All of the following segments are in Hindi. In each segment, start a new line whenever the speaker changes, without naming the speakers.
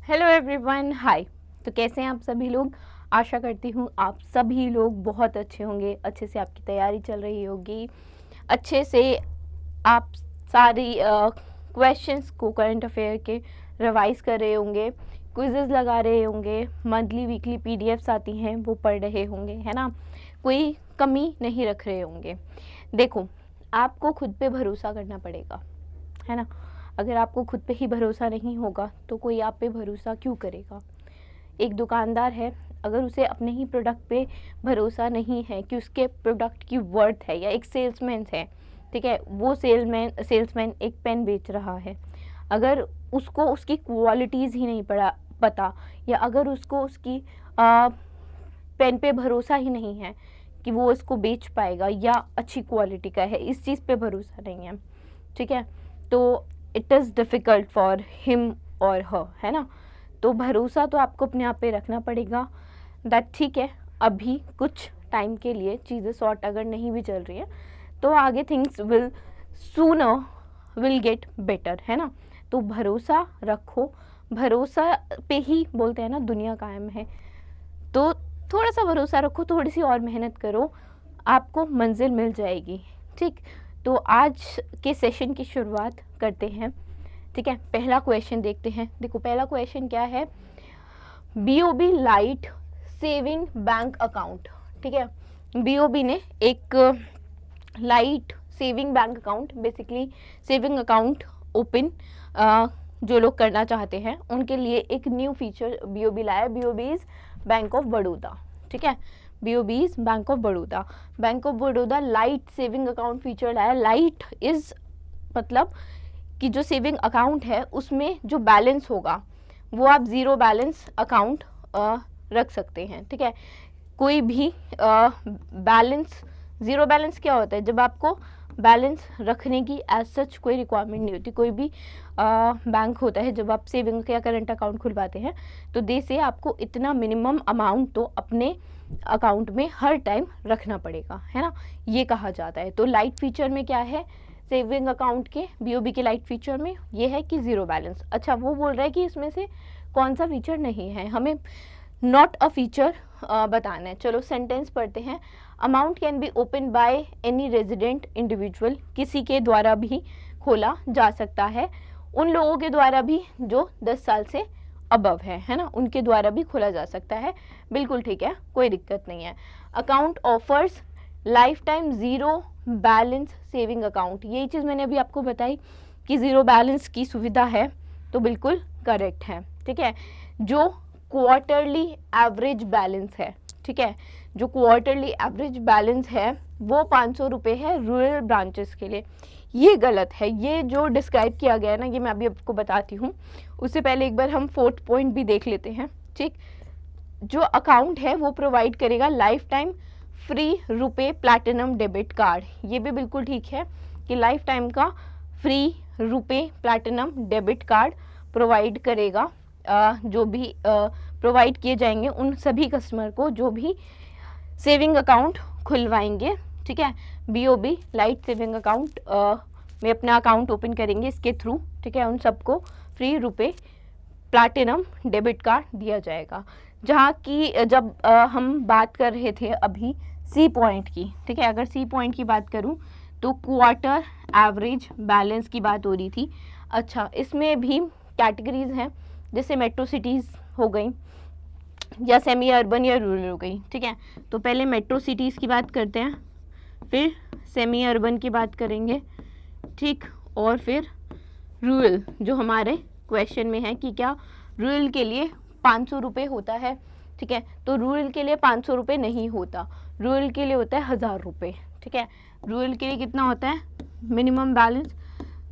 हेलो एवरीवन, हाय। तो कैसे हैं आप सभी लोग। आशा करती हूँ आप सभी लोग बहुत अच्छे होंगे, अच्छे से आपकी तैयारी चल रही होगी, अच्छे से आप सारी क्वेश्चंस को करंट अफेयर के रिवाइज कर रहे होंगे, क्विज़ेस लगा रहे होंगे, मंथली वीकली पीडीएफ्स आती हैं वो पढ़ रहे होंगे, है ना। कोई कमी नहीं रख रहे होंगे। देखो, आपको खुद पे भरोसा करना पड़ेगा, है ना। अगर आपको खुद पे ही भरोसा नहीं होगा तो कोई आप पे भरोसा क्यों करेगा। एक दुकानदार है, अगर उसे अपने ही प्रोडक्ट पे भरोसा नहीं है कि उसके प्रोडक्ट की वर्थ है, या एक सेल्समैन है, ठीक है, वो सेल्समैन एक पेन बेच रहा है, अगर उसको उसकी क्वालिटीज़ ही नहीं पता, या अगर उसको उसकी पेन पे भरोसा ही नहीं है कि वो इसको बेच पाएगा या अच्छी क्वालिटी का है, इस चीज़ पे भरोसा नहीं है, ठीक है, तो it is difficult for him और हर, है ना। तो भरोसा तो आपको अपने आप पे रखना पड़ेगा। दैट ठीक है, अभी कुछ टाइम के लिए चीज़ें सॉर्ट अगर नहीं भी चल रही है तो आगे things will sooner will get better, है ना। तो भरोसा रखो, भरोसा पे ही बोलते हैं ना दुनिया कायम है। तो थोड़ा सा भरोसा रखो, थोड़ी सी और मेहनत करो, आपको मंजिल मिल जाएगी, ठीक। तो आज के सेशन की शुरुआत करते हैं, ठीक है। पहला क्वेश्चन देखते हैं। देखो, पहला क्वेश्चन क्या है, BOB light saving bank account, ठीक है। बीओबी ने एक light saving bank account, basically saving account open जो लोग करना चाहते हैं उनके लिए एक न्यू फीचर बीओबी लाया। बीओबीज बैंक ऑफ बड़ौदा, ठीक है, BOBs bank of Baroda. Bank of Baroda lite saving account feature लाया। लाइट इज मतलब कि जो सेविंग अकाउंट है उसमें जो बैलेंस होगा वो आप ज़ीरो बैलेंस अकाउंट रख सकते हैं, ठीक है। कोई भी बैलेंस, ज़ीरो बैलेंस क्या होता है, जब आपको बैलेंस रखने की एज सच कोई रिक्वायरमेंट नहीं होती। कोई भी बैंक होता है, जब आप सेविंग या करंट अकाउंट खुलवाते हैं तो दे से आपको इतना मिनिमम अमाउंट तो अपने अकाउंट में हर टाइम रखना पड़ेगा, है ना, ये कहा जाता है। तो लाइट फीचर में क्या है, सेविंग अकाउंट के बीओबी के लाइट फीचर में ये है कि ज़ीरो बैलेंस। अच्छा, वो बोल रहा है कि इसमें से कौन सा फीचर नहीं है, हमें नॉट अ फीचर बताना है। चलो सेंटेंस पढ़ते हैं। Amount can be open by any resident individual, किसी के द्वारा भी खोला जा सकता है, उन लोगों के द्वारा भी जो 10 साल से अबव है ना, उनके द्वारा भी खोला जा सकता है। बिल्कुल ठीक है, कोई दिक्कत नहीं है। Account offers life time zero balance saving account, यही चीज़ मैंने अभी आपको बताई कि ज़ीरो बैलेंस की सुविधा है, तो बिल्कुल करेक्ट है, ठीक है। जो क्वार्टरली एवरेज बैलेंस है, ठीक है, जो क्वार्टरली एवरेज बैलेंस है वो 500 रुपये है रूरल ब्रांचेस के लिए। ये गलत है, ये जो डिस्क्राइब किया गया है ना, ये मैं अभी आपको बताती हूँ। उससे पहले एक बार हम फोर्थ पॉइंट भी देख लेते हैं, ठीक। जो अकाउंट है वो प्रोवाइड करेगा लाइफ टाइम फ्री रुपए प्लैटिनम डेबिट कार्ड। ये भी बिल्कुल ठीक है कि लाइफ टाइम का फ्री रुपए प्लैटिनम डेबिट कार्ड प्रोवाइड करेगा, जो भी प्रोवाइड किए जाएंगे उन सभी कस्टमर को जो भी सेविंग अकाउंट खुलवाएंगे, ठीक है। बीओबी लाइट सेविंग अकाउंट में अपना अकाउंट ओपन करेंगे इसके थ्रू, ठीक है, उन सबको फ्री रुपए प्लैटिनम डेबिट कार्ड दिया जाएगा। जहाँ की जब हम बात कर रहे थे अभी सी पॉइंट की, ठीक है, अगर सी पॉइंट की बात करूँ तो क्वार्टर एवरेज बैलेंस की बात हो रही थी। अच्छा, इसमें भी कैटेगरीज हैं, जैसे मेट्रो सिटीज़ हो गई या सेमी अर्बन या रूरल हो गई, ठीक है। तो पहले मेट्रो सिटीज़ की बात करते हैं, फिर सेमी अर्बन की बात करेंगे, ठीक, और फिर रूरल, जो हमारे क्वेश्चन में है कि क्या रूरल के लिए 500 रुपये होता है, ठीक है। तो रूरल के लिए 500 रुपये नहीं होता, रूरल के लिए होता है 1000 रुपये, ठीक है। रूरल के लिए कितना होता है, मिनिमम बैलेंस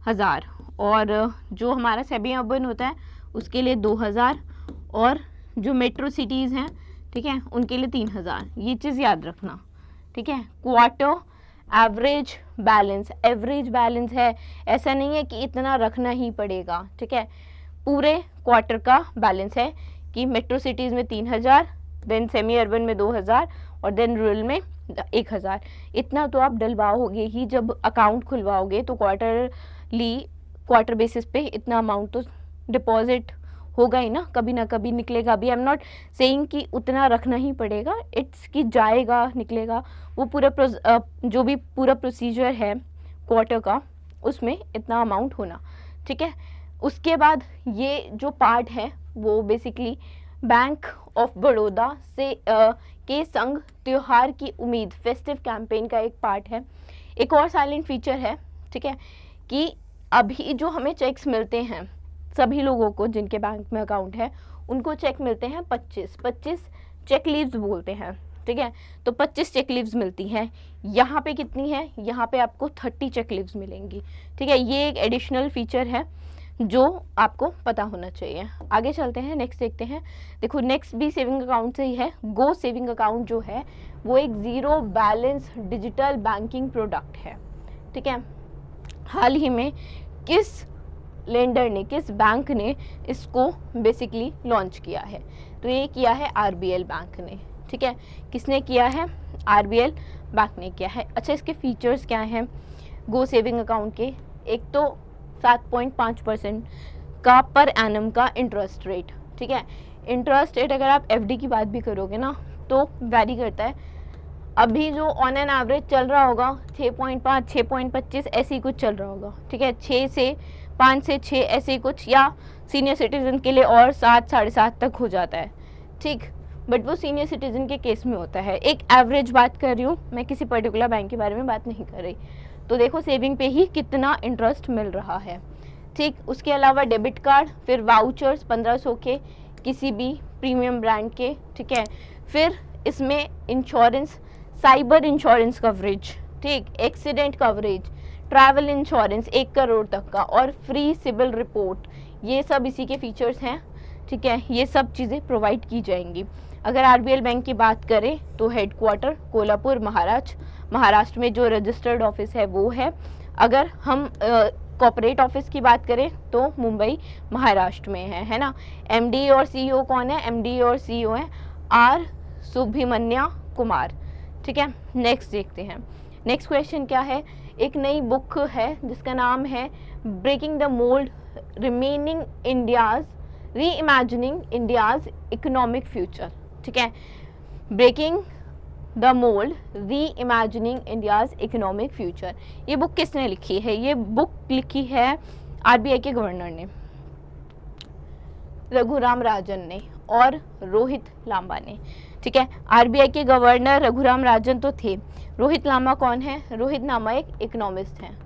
1000, और जो हमारा सेमी अर्बन होता है उसके लिए 2000, और जो मेट्रो सिटीज़ हैं, ठीक है, उनके लिए 3000। ये चीज़ याद रखना, ठीक है। Quarter average balance, average balance है, ऐसा नहीं है कि इतना रखना ही पड़ेगा, ठीक है। पूरे क्वार्टर का बैलेंस है कि मेट्रो सिटीज़ में 3000, देन सेमी अर्बन में 2000, और देन रूरल में 1000। इतना तो आप डलवाओगे ही, जब अकाउंट खुलवाओगे तो क्वार्टर बेसिस पे इतना अमाउंट तो डिपॉजिट होगा ही ना कभी निकलेगा भी। आई एम नॉट सेइंग कि उतना रखना ही पड़ेगा, इट्स कि जाएगा निकलेगा, वो पूरा जो भी पूरा प्रोसीजर है क्वार्टर का उसमें इतना अमाउंट होना, ठीक है। उसके बाद ये जो पार्ट है वो बेसिकली बैंक ऑफ बड़ौदा से के संग त्योहार की उम्मीद फेस्टिव कैंपेन का एक पार्ट है। एक और साइलेंट फीचर है, ठीक है, कि अभी जो हमें चेक्स मिलते हैं सभी लोगों को जिनके बैंक में अकाउंट है उनको चेक मिलते हैं 25 चेक लीव्स बोलते हैं, ठीक है। तो 25 चेक लीव्स मिलती हैं। यहाँ पे कितनी है, यहाँ पे आपको 30 चेक लीव्स मिलेंगी, ठीक है। ये एक एडिशनल फीचर है जो आपको पता होना चाहिए। आगे चलते हैं, नेक्स्ट देखते हैं। देखो नेक्स्ट भी सेविंग अकाउंट से ही है। गो सेविंग अकाउंट जो है वो एक zero balance digital banking product है, ठीक है। हाल ही में किस लेंडर ने, किस बैंक ने इसको बेसिकली लॉन्च किया है, तो ये किया है आरबीएल बैंक ने, ठीक है। किसने किया है, आरबीएल बैंक ने किया है। अच्छा, इसके फीचर्स क्या हैं गो सेविंग अकाउंट के? एक तो 7.5% का पर एनम का इंटरेस्ट रेट, ठीक है। इंटरेस्ट रेट अगर आप एफडी की बात भी करोगे ना तो वैरी करता है। अभी जो ऑन एन एवरेज चल रहा होगा 6.5 6.25 ऐसे ही कुछ चल रहा होगा, ठीक है। 5 से 6 ऐसे ही कुछ, या सीनियर सिटीजन के लिए और 7 साढ़े 7 तक हो जाता है, ठीक। बट वो सीनियर सिटीजन के केस में होता है। एक एवरेज बात कर रही हूँ मैं, किसी पर्टिकुलर बैंक के बारे में बात नहीं कर रही। तो देखो सेविंग पे ही कितना इंटरेस्ट मिल रहा है, ठीक। उसके अलावा डेबिट कार्ड, फिर वाउचर्स 1500 के किसी भी प्रीमियम ब्रांड के, ठीक है। फिर इसमें इंश्योरेंस, साइबर इंश्योरेंस कवरेज, ठीक, accident coverage, travel insurance 1 crore तक का, और फ्री सिविल रिपोर्ट, ये सब इसी के फीचर्स हैं, ठीक है। ये सब चीज़ें प्रोवाइड की जाएंगी। अगर आरबीएल बैंक की बात करें तो हेडक्वार्टर कोल्हापुर महाराष्ट्र में जो रजिस्टर्ड ऑफिस है वो है। अगर हम कॉर्पोरेट ऑफिस की बात करें तो मुंबई महाराष्ट्र में है ना। एमडी और सीईओ कौन है, एमडी और सीईओ है आर सुब्रमण्या कुमार, ठीक है। नेक्स्ट देखते हैं, नेक्स्ट क्वेश्चन क्या है। एक नई बुक है जिसका नाम है breaking the mould reimagining India's economic future, ठीक है। Breaking the mould reimagining India's economic future, ये बुक किसने लिखी है? ये बुक लिखी है आरबीआई के गवर्नर ने, रघुराम राजन ने और रोहित लांबा ने, ठीक है। आरबीआई के गवर्नर रघुराम राजन तो थे, रोहित लांबा कौन है? रोहित लांबा एक इकोनॉमिस्ट हैं,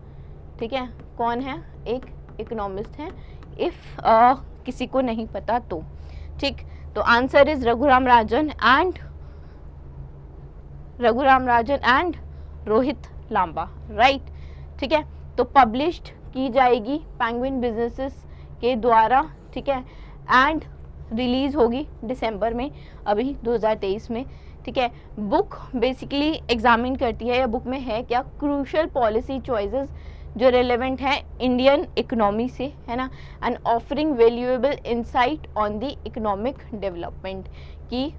ठीक है। कौन है? एक इकोनॉमिस्ट हैं, इफ किसी को नहीं पता तो, ठीक। तो answer is Raghuram Rajan and Rohit Lamba, right, ठीक है। तो पब्लिश्ड की जाएगी पेंगुइन बिजनेसेस के द्वारा, ठीक है, एंड रिलीज होगी दिसंबर में अभी 2023 में, ठीक है। बुक बेसिकली एग्जामिन करती है, या बुक में है क्या, क्रूशल पॉलिसी चॉइसेस जो रेलेवेंट है इंडियन इकोनॉमी से, है ना, and offering valuable insight on the economic development, की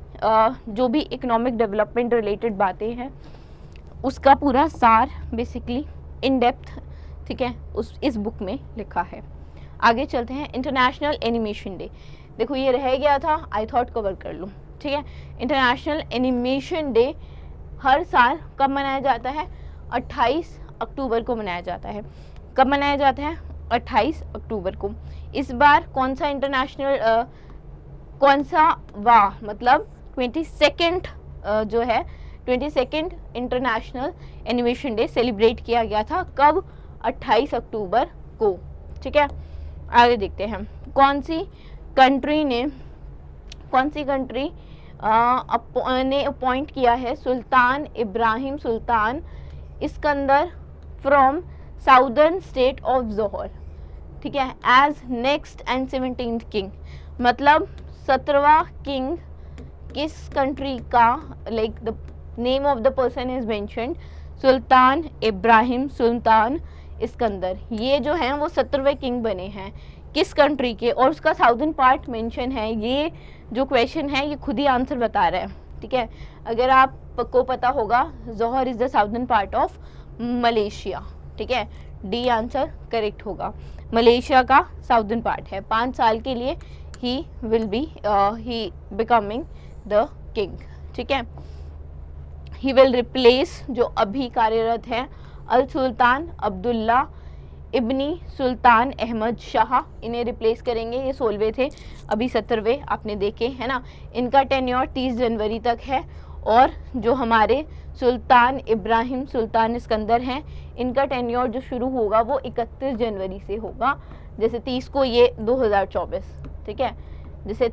जो भी इकोनॉमिक डेवलपमेंट रिलेटेड बातें हैं उसका पूरा सार बेसिकली इन डेप्थ, ठीक है, इस बुक में लिखा है। आगे चलते हैं, इंटरनेशनल एनिमेशन डे। देखो ये रह गया था, आई थॉट कवर कर लूँ, ठीक है। इंटरनेशनल एनिमेशन डे हर साल कब मनाया जाता है? 28 अक्टूबर को मनाया जाता है। कब मनाया जाता है? 28 अक्टूबर को। इस बार कौन सा इंटरनेशनल मतलब 22nd जो है 22nd international animation day celebrate किया गया था। कब? 28 अक्टूबर को, ठीक है। आगे देखते हैं, कौन सी कंट्री ने अपॉइंट किया है Sultan Ibrahim Sultan Iskandar from southern state of Johor, ठीक है, as next and 17th king. मतलब 17वां किंग किस कंट्री का, like the name of the person is mentioned Sultan Ibrahim Sultan Iskandar, ये जो हैं वो 17वें किंग बने हैं किस कंट्री के, और उसका साउदर्न पार्ट मेंशन है। ये जो क्वेश्चन है ये खुद ही आंसर बता रहा है, ठीक है। अगर आपको पता होगा Johor is the southern part of Malaysia, ठीक है, डी आंसर करेक्ट होगा। मलेशिया का साउदर्न पार्ट है। 5 साल के लिए he will be he becoming the king, ठीक है। ही विल रिप्लेस, जो अभी कार्यरत है, अल सुल्तान अब्दुल्ला इब्नी सुल्तान अहमद शाह, इन्हें रिप्लेस करेंगे। ये 16वें थे, अभी 17वें आपने देखे, है ना। इनका टेन्योर 30 जनवरी तक है। और जो हमारे सुल्तान इब्राहिम सुल्तान सिकंदर हैं, इनका टेन्योर जो शुरू होगा वो 31 जनवरी से होगा। जैसे 30 को ये 2024, ठीक है, जैसे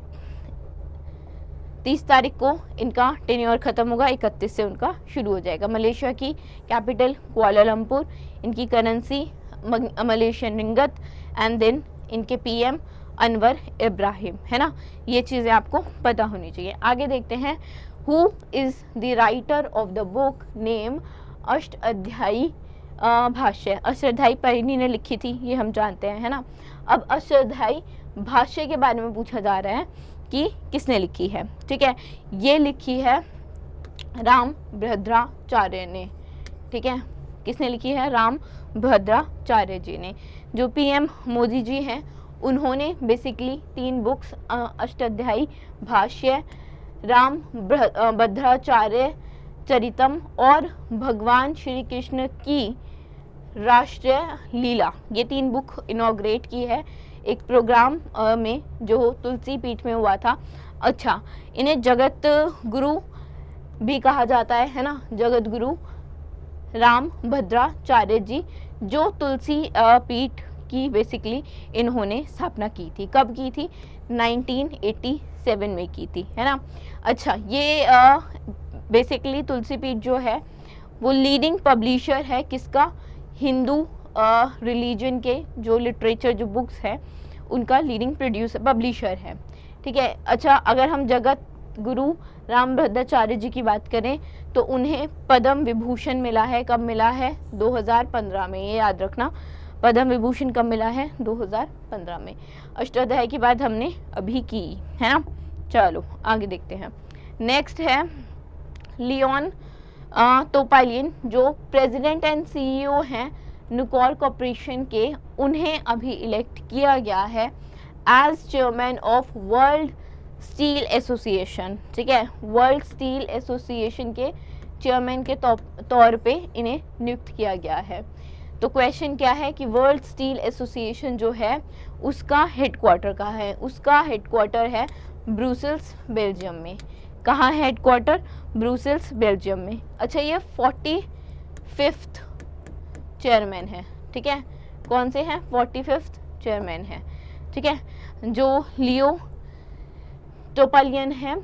30 तारीख को इनका टेन्योर ख़त्म होगा, 31 से उनका शुरू हो जाएगा। मलेशिया की कैपिटल कुआलालंपुर, इनकी करेंसी मलेशियन रिंगत, एंड देन इनके पीएम अनवर इब्राहिम, है ना। ये चीज़ें आपको पता होनी चाहिए। आगे देखते हैं, who is the writer of the book name Ashtadhyayi भाष्य। अष्टाध्यायी परिणी ने लिखी थी, ये हम जानते हैं, है ना। अब अष्टाध्यायी भाष्य के बारे में पूछा जा रहा है कि किसने लिखी है, ठीक है। ये लिखी है राम भद्राचार्य ने, ठीक है। किसने लिखी है? राम भद्राचार्य जी ने। जो पीएम मोदी जी हैं, उन्होंने बेसिकली 3 बुक्स, अष्टाध्यायी भाष्य, राम भद्राचार्य चरितम और भगवान श्री कृष्ण की राष्ट्रीय लीला, ये 3 बुक इनॉग्रेट की है एक प्रोग्राम में जो तुलसी पीठ में हुआ था। अच्छा, इन्हें जगत गुरु भी कहा जाता है ना, जगत गुरु राम भद्राचार्य जी, जो तुलसी पीठ की बेसिकली इन्होंने स्थापना की थी। कब की थी? 1987 में की थी, है ना। अच्छा, ये बेसिकली तुलसी पीठ जो है वो लीडिंग पब्लिशर है किसका? हिंदू रिलीजन के जो लिटरेचर जो बुक्स हैं उनका लीडिंग पब्लिशर है, ठीक है। अच्छा, अगर हम जगत गुरु राम भद्राचार्य जी की बात करें तो उन्हें पद्म विभूषण मिला है। कब मिला है? 2015 में, ये याद रखना। पद्म विभूषण कब मिला है? 2015 में। अष्टाध्यायी की बात हमने अभी की, है ना। चलो आगे देखते हैं। नेक्स्ट है लियोन तोपालियन, जो प्रेसिडेंट एंड सीईओ हैं नुकोर कॉर्पोरेशन के, उन्हें अभी इलेक्ट किया गया है as chairman of World Steel Association, ठीक है। वर्ल्ड स्टील एसोसिएशन के चेयरमैन के तौर पे इन्हें नियुक्त किया गया है। तो क्वेश्चन क्या है कि वर्ल्ड स्टील एसोसिएशन जो है उसका हेडक्वार्टर कहाँ है? उसका हेडक्वार्टर है ब्रुसेल्स, बेल्जियम में। कहाँ है हेडक्वार्टर? ब्रुसेल्स, बेल्जियम में। अच्छा, ये 45th चेयरमैन है, ठीक है। कौन से हैं? 45th चेयरमैन है, ठीक है। जो लियो टोपालियन है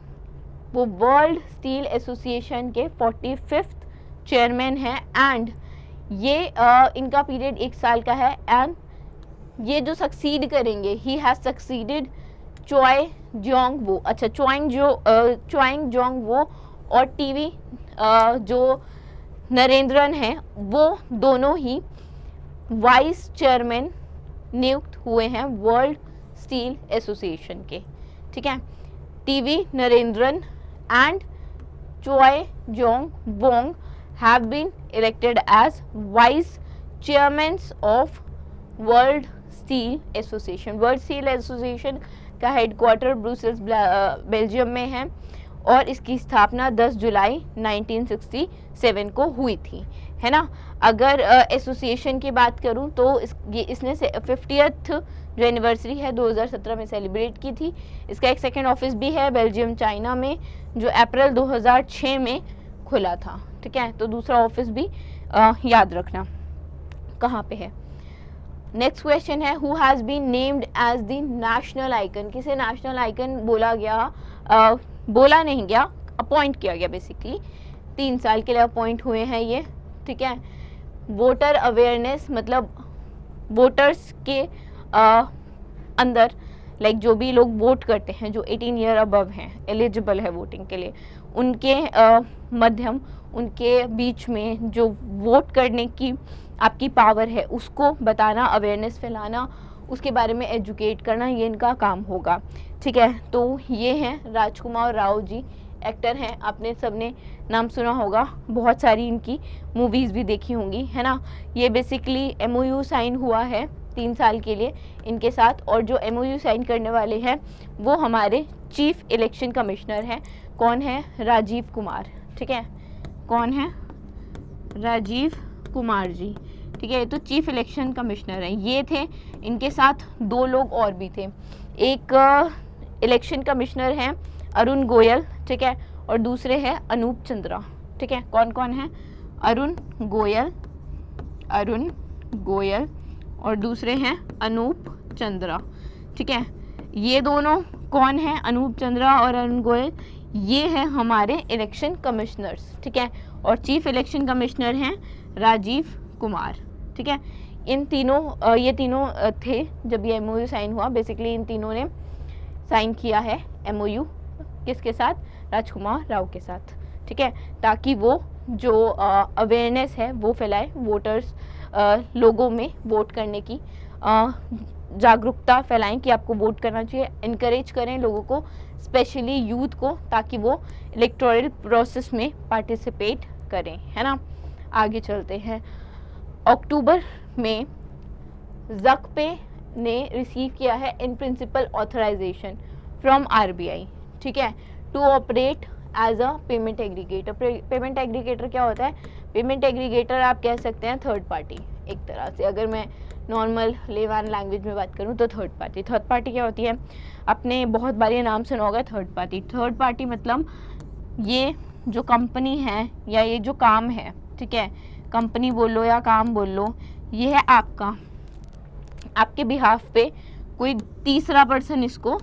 वो वर्ल्ड स्टील एसोसिएशन के 45th चेयरमैन है, एंड ये इनका पीरियड 1 साल का है। एंड ये जो सक्सीड करेंगे, ही हैज सक्सीडेड चोय जोंग वो। अच्छा, चोइंग जोंग वो और टीवी जो नरेंद्रन हैं, वो दोनों ही वाइस चेयरमैन नियुक्त हुए हैं वर्ल्ड स्टील एसोसिएशन के, ठीक है। टीवी नरेंद्रन एंड चोय Jong Wong have been elected as vice chairmen of World Steel Association. World Steel Association का हेडक्वार्टर ब्रुसेल्स, बेल्जियम में है और इसकी स्थापना 10 जुलाई 1967 को हुई थी, है ना। अगर एसोसिएशन की बात करूं तो इसने 50th जो एनिवर्सरी है 2017 में सेलिब्रेट की थी। इसका एक सेकेंड ऑफिस भी है बेल्जियम चाइना में, जो अप्रैल 2006 में खुला था, ठीक है। तो दूसरा ऑफिस भी याद रखना कहाँ पे है। नेक्स्ट क्वेश्चन है, who has been named as the national icon. किसे नेशनल आइकन बोला गया? बोला नहीं गया, अपॉइंट किया गया। बेसिकली 3 साल के लिए अपॉइंट हुए हैं ये, ठीक है। वोटर अवेयरनेस, मतलब वोटर्स के अंदर लाइक जो भी लोग वोट करते हैं, जो 18 ईयर अबव हैं, एलिजिबल है वोटिंग के लिए, उनके मध्यम उनके बीच में जो वोट करने की आपकी पावर है उसको बताना, अवेयरनेस फैलाना, उसके बारे में एजुकेट करना, ये इनका काम होगा, ठीक है। तो ये हैं राजकुमार राव जी, एक्टर हैं, आपने सबने नाम सुना होगा, बहुत सारी इनकी मूवीज़ भी देखी होंगी, है ना। ये बेसिकली MOU साइन हुआ है 3 साल के लिए इनके साथ। और जो MOU साइन करने वाले हैं वो हमारे चीफ इलेक्शन कमिश्नर हैं। कौन है? राजीव कुमार। ठीक है, कौन है? राजीव कुमार जी। ठीक है, तो चीफ इलेक्शन कमिश्नर हैं ये थे। इनके साथ 2 लोग और भी थे। एक इलेक्शन कमिश्नर हैं अरुण गोयल, ठीक है, और दूसरे हैं अनूप चंद्रा। ठीक है, कौन कौन है? अरुण गोयल और दूसरे हैं अनूप चंद्रा। ठीक है, ये दोनों कौन है? अनूप चंद्रा और अरुण गोयल, ये हैं हमारे इलेक्शन कमिश्नर्स। ठीक है, और चीफ इलेक्शन कमिश्नर हैं राजीव कुमार। ठीक है, इन तीनों ये तीनों थे जब ये MOU साइन हुआ। बेसिकली इन तीनों ने साइन किया है MOU किसके साथ? राजकुमार राव के साथ। ठीक है, ताकि वो जो अवेयरनेस है वो फैलाए, वोटर्स लोगों में वोट करने की जागरूकता फैलाएं कि आपको वोट करना चाहिए, इनकरेज करें लोगों को, स्पेशली यूथ को, ताकि वो इलेक्टोरल प्रोसेस में पार्टिसिपेट करें, है ना। आगे चलते हैं। अक्टूबर में ज़कपे ने रिसीव किया है in principle authorisation from RBI, ठीक है, to operate as a payment aggregator. Payment aggregator क्या होता है? पेमेंट एग्रीगेटर आप कह सकते हैं थर्ड पार्टी एक तरह से। अगर मैं नॉर्मल लेवान लैंग्वेज में बात करूं तो थर्ड पार्टी। थर्ड पार्टी क्या होती है? आपने बहुत बार ये नाम सुना होगा थर्ड पार्टी। थर्ड पार्टी मतलब ये जो कंपनी है या ये जो काम है, ठीक है, कंपनी बोल लो या काम बोल लो, ये है आपका, आपके बिहाफ पे कोई तीसरा पर्सन इसको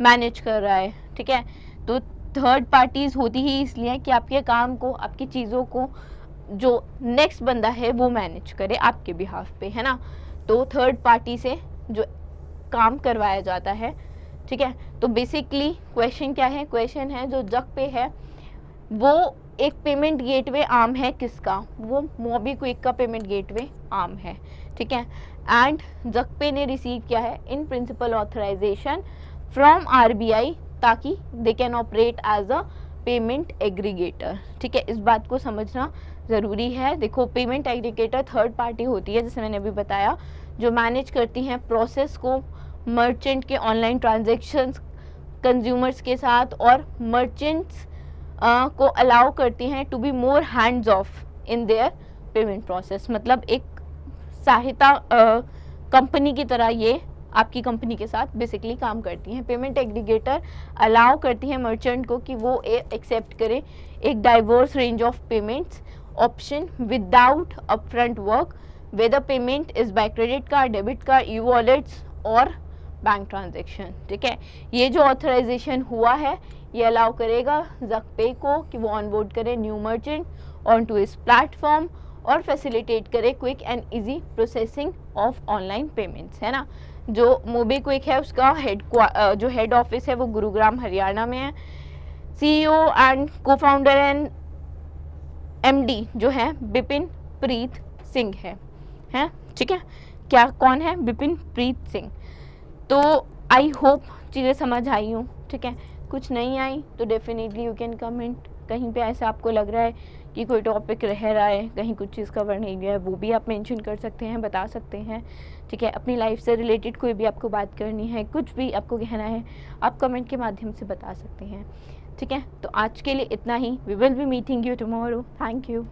मैनेज कर रहा है। ठीक है, तो थर्ड पार्टीज होती ही इसलिए कि आपके काम को, आपकी चीज़ों को जो नेक्स्ट बंदा है वो मैनेज करे आपके बिहाफ पे, है ना। तो थर्ड पार्टी से जो काम करवाया जाता है, ठीक है। तो बेसिकली क्वेश्चन क्या है? क्वेश्चन है जो ज़कपे है वो एक पेमेंट गेटवे आर्म है किसका? वो मोबीक्विक का पेमेंट गेटवे आर्म है, ठीक है। एंड ज़कपे ने रिसीव किया है in principle authorisation from RBI ताकि they can operate as a payment aggregator. ठीक है, इस बात को समझना ज़रूरी है। देखो, पेमेंट एग्रीगेटर थर्ड पार्टी होती है, जैसे मैंने अभी बताया, जो मैनेज करती हैं प्रोसेस को, मर्चेंट के ऑनलाइन ट्रांजेक्शन्स कंज्यूमर्स के साथ, और मर्चेंट्स को अलाउ करती हैं to be more hands off in their payment process. मतलब एक सहायता कंपनी की तरह ये आपकी कंपनी के साथ बेसिकली काम करती हैं। पेमेंट एग्रीगेटर अलाउ करती हैं मर्चेंट को कि वो एक्सेप्ट करे एक diverse range of payments option without upfront work, whether payment is by credit card, debit card, e wallets और बैंक ट्रांजेक्शन। ठीक है, ये जो ऑथराइजेशन हुआ है ये अलाउ करेगा ज़कपे को कि वो ऑनबोर्ड करे न्यू मर्चेंट ऑन टू इस प्लेटफॉर्म और फैसिलिटेट करे quick and easy processing of online payments, है ना। जो मोबीक्विक है उसका जो हेड ऑफिस है वो गुरुग्राम हरियाणा में है। CEO एंड को फाउंडर एंड MD जो है बिपिन प्रीत सिंह है, ठीक है। क्या कौन है? बिपिन प्रीत सिंह। तो आई होप चीज़ें समझ आई हूँ, ठीक है। कुछ नहीं आई तो डेफिनेटली यू कैन कमेंट। कहीं पे ऐसा आपको लग रहा है कि कोई टॉपिक रह रहा है, कहीं कुछ चीज़ कवर नहीं गया है, वो भी आप मेंशन कर सकते हैं, बता सकते हैं, ठीक है। अपनी लाइफ से रिलेटेड कोई भी आपको बात करनी है, कुछ भी आपको कहना है, आप कमेंट के माध्यम से बता सकते हैं, ठीक है। तो आज के लिए इतना ही। We will be meeting you tomorrow. Thank you.